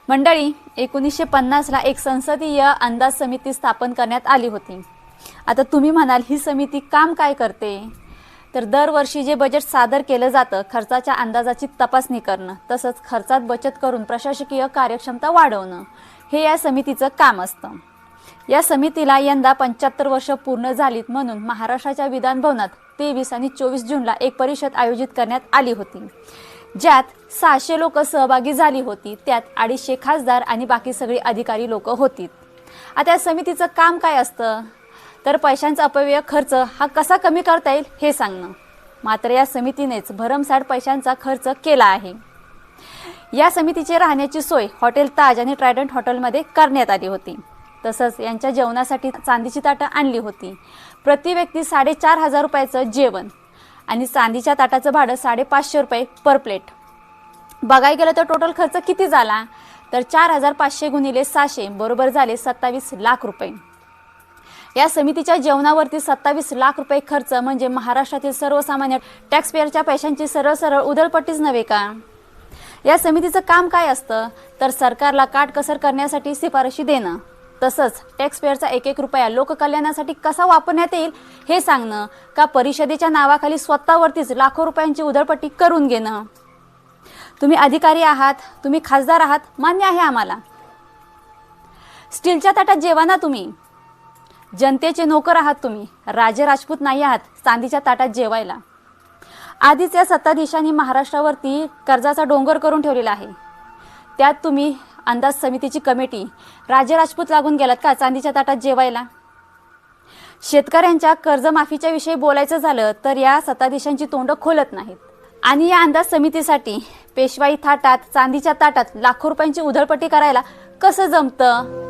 मंडळी, 1950ला एक संसदीय अंदाज समिती स्थापन करण्यात आली होती। आता तुम्ही म्हणाल, ही समिती काम काय करते? तर दरवर्षी जे बजेट सादर केलं जातं, खर्चाच्या अंदाजाची तपासणी करणं, तसंच खर्चात बचत करून प्रशासकीय कार्यक्षमता वाढवणं, हे या समितीचं काम असतं। या समितीला यंदा 75 वर्ष पूर्ण झालीत, म्हणून महाराष्ट्राच्या विधान भवनात 23 आणि 24 जूनला एक परिषद आयोजित करण्यात आली होती, ज्यात 600 लोक सहभागी झाली होती। त्यात 250 खासदार आणि बाकी सगळी अधिकारी लोक होती। आता या समितीचं काम काय असतं? तर पैशांचा अपव्यय खर्च हा कसा कमी करता येईल हे सांगणं। मात्र या समितीनेच भरमसाठ पैशांचा खर्च केला आहे। या समितीची राहण्याची सोय हॉटेल ताज आणि ट्रायडंट हॉटेलमध्ये करण्यात आली होती। तसंच यांच्या जेवणासाठी चांदीची ताटं आणली होती। प्रति व्यक्ती 4500 रुपयाचं जेवण आणि चांदीच्या ताटाचं भाडं 550 रुपये पर प्लेट। बघायला गेलं तर टोटल खर्च किती झाला? तर 4500 गुणिले 600 बरोबर झाले 27 लाख रुपये। या समितीच्या जेवणावरती 27 लाख रुपये खर्च म्हणजे महाराष्ट्रातील सर्वसामान्य टॅक्सपेअरच्या पैशांची सरळ उधळपट्टीच नव्हे का? या समितीचं काम काय असतं? तर सरकारला काटकसर करण्यासाठी शिफारशी देणं, तसंच टॅक्सपेअरचा एक रुपया लोककल्याणासाठी कसा वापरण्यात येईल हे सांगणं, का परिषदेच्या नावाखाली स्वतःवरतीच लाखो रुपयांची उधळपट्टी करून घेणं। तुम्ही अधिकारी आहात, तुम्ही खासदार आहात, मान्य आहे आम्हाला। स्टीलच्या ताटात जेवा ना तुम्ही। जनतेचे नोकर आहात तुम्ही, राजे राजपूत नाही आहात चांदीच्या ताटात जेवायला। आधीच या सत्ताधीशांनी महाराष्ट्रावरती कर्जाचा डोंगर करून ठेवलेला आहे। त्यात तुम्ही अंदाज समितीची कमिटी राजे राजपूत लागून गेलात का चांदीच्या ताटात जेवायला? शेतकऱ्यांच्या कर्जमाफीच्या विषयी बोलायचं झालं तर या सत्ताधीशांची तोंड खोलत नाहीत। आणि या अंदाज समितीसाठी पेशवाई थाटात चांदीच्या ताटात लाखो रुपयांची उधळपट्टी करायला कसं जमतं?